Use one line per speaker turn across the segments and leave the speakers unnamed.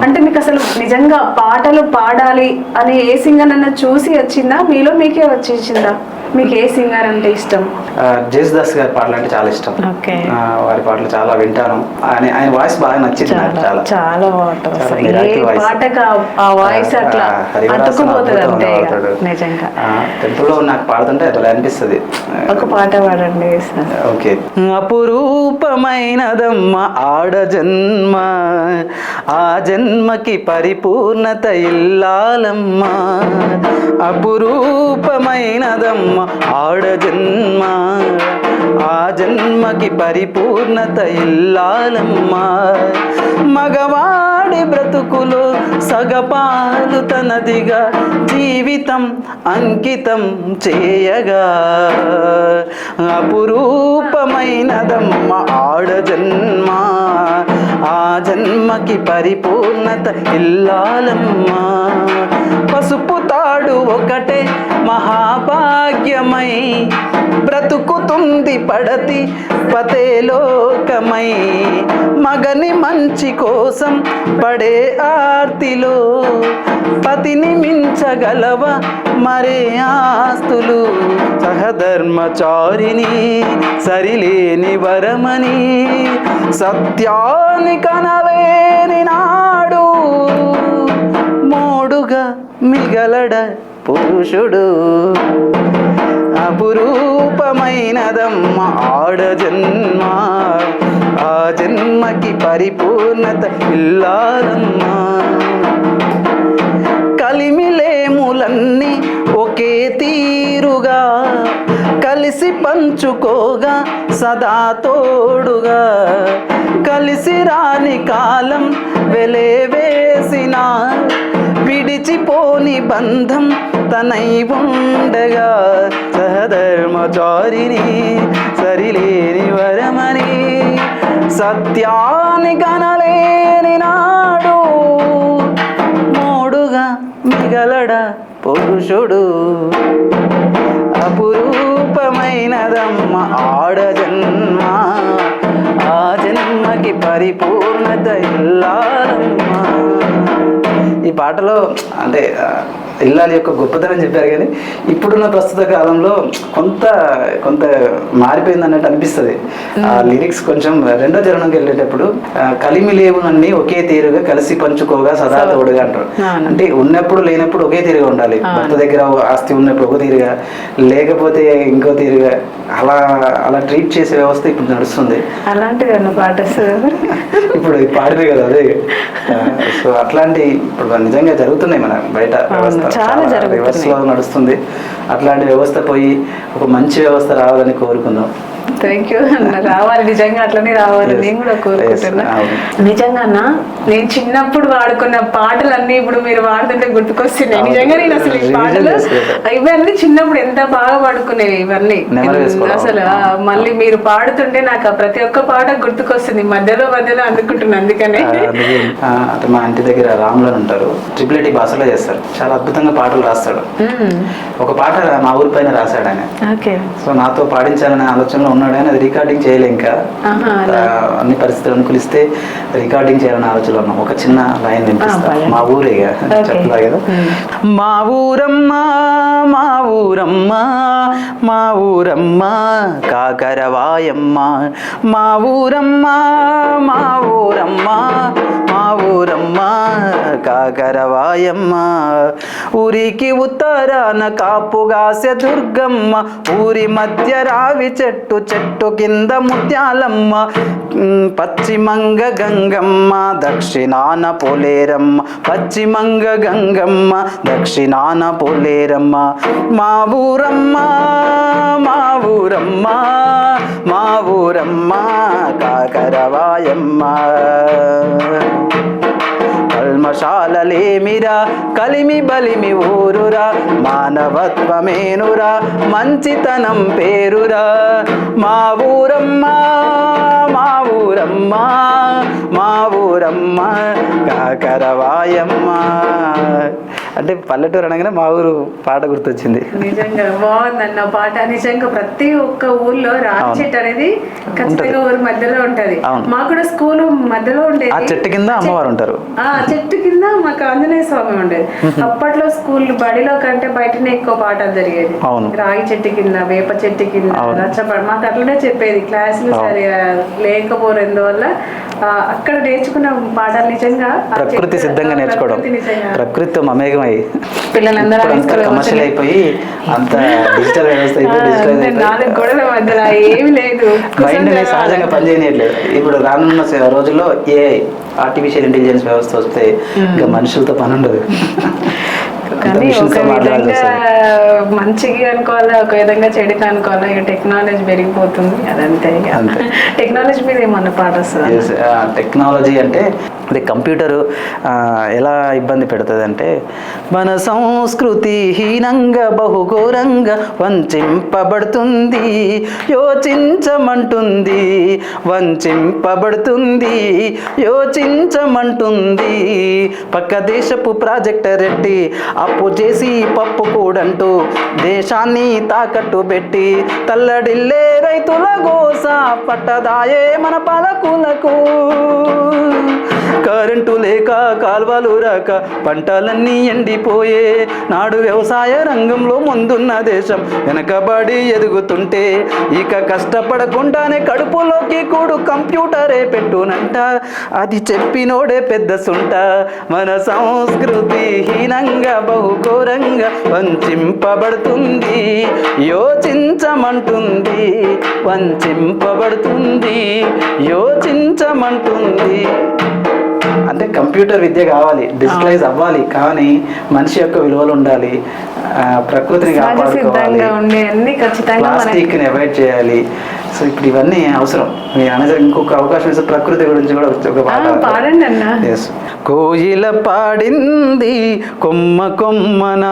అంటే మీకు అసలు నిజంగా పాటలు పాడాలి అని ఏ సింగర్ అన్న చూసి వచ్చిందా, మీలో మీకే వచ్చేసిందా? మీకు ఏ సింగర్ అంటే ఇష్టం?
జేసుదాస్ గారి పాటలు అంటే చాలా ఇష్టం. వారి పాటలు చాలా వింటాను. ఆయన వాయిస్ బాగా నచ్చింది నాకు. చాలా
చాలా పాటకు ఆ వాయిస్ అట్లా అతుక్కుపోతుంది అంటే నిజంగా.
టెంపుల్లో నాకు పాడుతుంటే అట్లా అనిపిస్తుంది.
ఒక పాట పాడండి.
ఓకే. అపురూపమైనదమ్మ ఆడ జన్మ, ఆ జన్మకి పరిపూర్ణత ఇల్లాలమ్మ. అపురూపమైనదమ్మ ఆడ జన్మ, ఆ జన్మకి పరిపూర్ణత ఇల్లాలమ్మ. మగవాడి బ్రతుకులు సగపాలు తనదిగా జీవితం అంకితం చేయగా. అపురూపమైనదమ్మ ఆడ జన్మ, ఆ జన్మకి పరిపూర్ణత ఇల్లాలమ్మ. పసుపు తాడు ఒకటే మహాభాగ్యమై బ్రతుకుతుంది పడతి పతేలోకమై. మగని మంచి కోసం పడే ఆర్తిలో పతిని మించగలవ మరే ఆస్తులు. సహధర్మచారిని సరిలేని వరమని సత్యాన్ని కనలేని నాడు మోడుగా మిగలడ పురుషుడు. అపురూపమైనదమ్మ ఆడ జన్మ, ఆ జన్మకి పరిపూర్ణత ఇల్లాలమ్మ. కలిమిలేములన్నీ ఒకే తీరుగా కలిసి పంచుకోగా సదా తోడుగా. కలిసి రాని కాలం వెలేవేసిన విడిచిపోని బంధం తనై ఉండగా. సహధర్మచారిని సరిలేని వరమని సత్యాన్ని కనలేని నాడు మోడుగా మిగలడ పురుషుడు. అపురూపమైనదమ్మ ఆడ జన్మ, ఆ జన్మకి పరిపూర్ణత ఇల్లాలమ్మ. ఈ పాటలో అంటే ఇల్లాలి యొక్క గొప్పతనం చెప్పారు, కానీ ఇప్పుడున్న ప్రస్తుత కాలంలో కొంత కొంత మారిపోయింది అన్నట్టు అనిపిస్తుంది. ఆ లిరిక్స్ కొంచెం రెండో చరణంకి వెళ్ళేటప్పుడు కలిమి లేవునన్నీ ఒకే తీరుగా కలిసి పంచుకోగా సదా తోడుగా అంటారు. అంటే ఉన్నప్పుడు లేనప్పుడు ఒకే తీరుగా ఉండాలి. భర్త దగ్గర ఆస్తి ఉన్నప్పుడు ఒక తీరుగా, లేకపోతే ఇంకో తీరుగా, అలా అలా ట్రీట్ చేసే వ్యవస్థ ఇప్పుడు నడుస్తుంది.
అలాంటిది పాట
ఇప్పుడు పాడితే కదా అదే. సో అట్లాంటి ఇప్పుడు నిజంగా జరుగుతున్నాయి మన బయట వ్యవస్థ,
చాలా
వ్యవస్థలో నడుస్తుంది. అట్లాంటి వ్యవస్థ పోయి ఒక మంచి వ్యవస్థ రావాలని కోరుకుందాం.
థ్యాంక్ యూ అన్న. రావాలి, నిజంగా అట్లనే రావాలి నేను కూడా కోరుకుంటున్నా. నిజంగా అన్న, నేను చిన్నప్పుడు వాడుకున్న పాటలన్నీ ఇప్పుడు మీరు వాడుతుంటే గుర్తుకొస్తున్నాయి. నిజంగా నేను అసలు ఈ పాటలు ఇవన్నీ చిన్నప్పుడు ఎంత బాగా పాడుకునేవి ఇవన్నీ అసలు. మళ్ళీ మీరు పాడుతుంటే నాకు ప్రతి ఒక్క పాట గుర్తుకొస్తుంది. మధ్యలో మధ్యలో అందుకుంటున్నా. అందుకనే
మా ఇంటి దగ్గర రాములు ఉంటారు, ట్రిపుల్ భాషలో చేస్తారు. చాలా అద్భుతంగా పాటలు రాస్తాడు. ఒక పాట మా ఊరి పైన రాశాడు ఆయన. సో నాతో పాడించాలనే ఆలోచనలో ఉన్నాడు ఆయన. అది రికార్డింగ్ చేయలే, ఇంకా అన్ని పరిస్థితులు అనుకూలిస్తే రికార్డింగ్ చేయాలని ఆలోచనలో ఉన్నాం. ఒక చిన్న లైన్ వినిపిస్తా. మా ఊరే చెప్తా కదా. మా ఊరమ్మ మా ఊరమ్మ మా ఊరమ్మ కాకరవాయమ్మ. మా ఊరమ్మ మా ఊరమ్మ మా ఊరమ్మ కాకరవాయమ్మ. ఊరికి ఉత్తరాన కాపుగాసె దుర్గమ్మ, ఊరి మధ్య రావి చెట్టు, చెట్టు కింద ముత్యాలమ్మ. పశ్చిమంగ గంగమ్మ దక్షిణాన పోలేరమ్మ, పశ్చిమంగ గంగమ్మ దక్షిణాన పోలేరమ్మ. మా ఊరమ్మ మా ఊరమ్మ మా ఊరమ్మ కాకరవాయమ్మ. కల్మశాలలేమిరా కలిమి బలిమి ఊరురా, మానవత్వమేనురా మంచితనం పేరురా. మా ఊరమ్మ మా ఊరమ్మ మా ఊరమ్మ కాకరవాయమ్మ. అంటే పల్లెటూరు అనగానే మా ఊరు పాట గుర్తొచ్చింది.
నిజంగా బాగుందన్న పాట. నిజంగా ప్రతి ఒక్క ఊర్లో రాగి చెట్టు అనేది ఖచ్చితంగా ఊరి మధ్యలో ఉంటది. మాకు కూడా స్కూల్ మధ్యలో ఉండేది.
ఆ చెట్టు కింద అమ్మవారు ఉంటారు.
ఆ చెట్టు కింద మాకు ఆంజనేయ స్వామి ఉండేది. అప్పట్లో స్కూల్ బడిలో కంటే బయటనే ఎక్కువ పాఠాలు జరిగేది. రాగి చెట్టు కింద, వేప చెట్టు కింద, రచ్చపడ మాకు అట్లనే చెప్పేది. క్లాసులు సరిగా లేకపోయినందువల్ల అక్కడ నేర్చుకున్న పాఠాలు నిజంగా
ప్రకృతి సిద్ధంగా నేర్చుకోవడం, ప్రకృతితో మమేకమై
పిల్లలందరూ
కమర్షియల్ అయిపోయి అంత డిజిటల్ వ్యవస్థ అయిపోయి
నాలుగు గోడల మధ్యలో ఏమి లేదు,
మైండ్ అనేది సహజంగా పనిచేయట్లేదు. ఇప్పుడు రానున్న రోజుల్లో ఆర్టిఫిషియల్ ఇంటెలిజెన్స్ వ్యవస్థ వస్తే ఇంకా మనుషులతో పని ఉండదు.
కానీ ఒక విధంగా మంచిగా అనుకోవాలా, ఒక విధంగా చెడుగా అనుకోవాలా. ఇక టెక్నాలజీ పెరిగిపోతుంది, అదంతే. టెక్నాలజీ మీద ఏమన్నా పాట వస్తుంది?
టెక్నాలజీ అంటే అది కంప్యూటరు ఎలా ఇబ్బంది పెడుతుంది అంటే, మన సంస్కృతి హీనంగా బహుఘోరంగా వంచింపబడుతుంది, యోచించమంటుంది, వంచింపబడుతుంది, యోచించమంటుంది. పక్క దేశపు ప్రాజెక్టర్ ఎట్టి అప్పు చేసి పప్పు కూడంటూ దేశాన్ని తాకట్టు పెట్టి తల్లడిల్లే రైతుల గోస పట్టదాయే మన పాలకులకు. కరెంటు లేక కాల్వలు రాక పంటలన్నీ ఎండిపోయే నాడు వ్యవసాయ రంగంలో ముందున్న దేశం వెనకబడి ఎదుగుతుంటే ఇక కష్టపడకుండానే కడుపులోకి కూడు కంప్యూటరే పెట్టునంట. అది చెప్పినోడే పెద్ద సుంట. మన సంస్కృతి హీనంగా బహుఘోరంగా వంచింపబడుతుంది, యోచించమంటుంది, వంచింపబడుతుంది, యోచించమంటుంది. అంటే కంప్యూటర్ విద్య కావాలి, డిజిటలైజ్ అవ్వాలి, కానీ మనిషి యొక్క విలువలు ఉండాలి, ప్రకృతిని కాపాడుకోవాలి, ప్లాస్టిక్ని అవాయిడ్ చేయాలి. సో ఇప్పుడు ఇవన్నీ అవసరం. మీరు అనేది ఇంకొక అవకాశం ఇస్తే ప్రకృతి గురించి కూడా ఒక పాట. కోయిల పాడింది కొమ్మ కొమ్మన,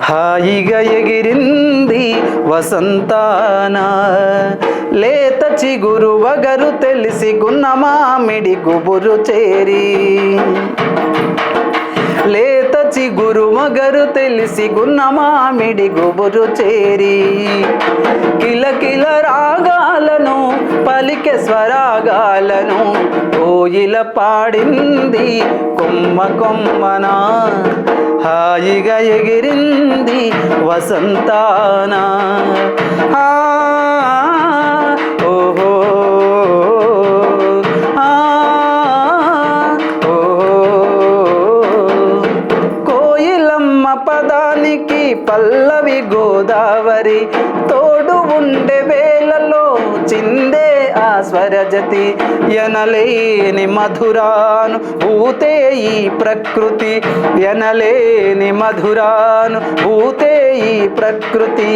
హాయిగా ఎగిరింది వసంతాన, లేత చిగురు వగరు తెలిసి గున్న మామిడి గుబురు చేరి, లేత చిగురు మగరు తెలిసి గున్న మామిడి గుబురు చేరి, కిలకిల రాగాలను పలికె స్వరాగాలను కోయిల పాడింది కొమ్మ కొమ్మన, హాయిగా ఎగిరింది వసంతాన. ఓహో పదానికి పల్లవి గోదావరి, తోడు ఉండే వేళలో చిందే ఆ స్వరజతి, ఎనలేని మధురాను భూతే ఈ ప్రకృతి, ఎనలేని మధురాను భూతే ఈ ప్రకృతి,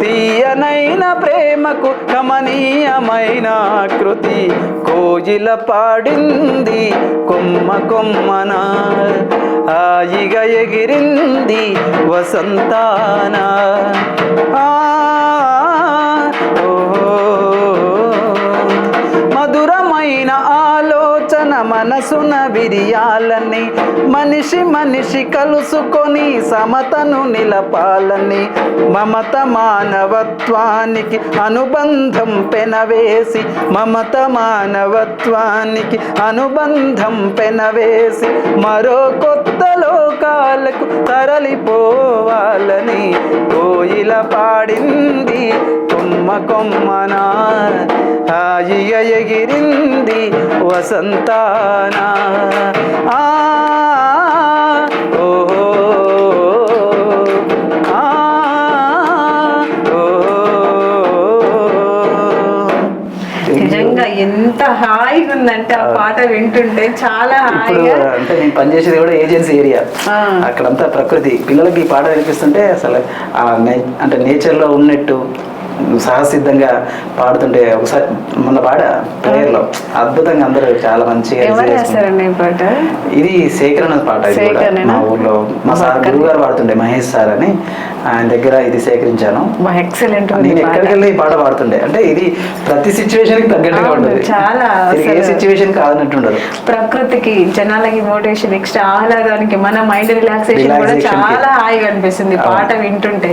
తీయనైన ప్రేమకు కమనీయమైన కృతి, కోయిల పాడింది కొమ్మ కొమ్మన, హాయిగా ఎగిరింది వసంతాన. మధురమైన ఆలోచన మనసున విరియాలని, మనిషి మనిషి కలుసుకొని సమతను నిలపాలని, మమత మానవత్వానికి అనుబంధం పెనవేసి, మమత మానవత్వానికి అనుబంధం పెనవేసి, మరో కొత్త లోకాలకు తరలిపోవాలని కోయిల పాడింది కొమ్మ కొమ్మన, హాయిగా ఎగిరింది వసంతాన.
నిజంగా ఎంత హాయిగా ఉందంటే ఆ పాట వింటుంటే, చాలా హాయిగా.
అంటే నేను పనిచేసేది కూడా ఏజెన్సీ ఏరియా, అక్కడంతా ప్రకృతి. పిల్లలకి ఈ పాట వినిపిస్తుంటే అసలు అంటే నేచర్లో ఉన్నట్టు సహసిద్ధంగా పాడుతుంటే ఒకసారి మొన్న ప్రేయర్లో అద్భుతంగా అందరూ చాలా మంచిగా
ఎవరు వేస్తారండి ఈ పాట?
ఇది సేకరణ పాట. ఇది కూడా మా ఊర్లో మా సార్ గురువు గారు పాడుతుండే, మహేష్ సార్ అని, ఆయన దగ్గర ఇది సేకరించాను.
ఎక్సలెంట్.
నేను ఎక్కడికి వెళ్ళి ఈ పాట పాడుతుండే. అంటే ఇది ప్రతి సిచ్యువేషన్ కి తగ్గట్టుగా ఉంటుంది,
చాలా
ఏ సిచ్యువేషన్ కాదన్నట్టు ఉండదు.
ప్రకృతికి, జనాలకి మోటివేషన్, నెక్స్ట్ ఆహ్లాదానికి, మన మైండ్ రిలాక్సేషన్ కూడా చాలా హాయిగా అనిపిస్తుంది పాట వింటుంటే.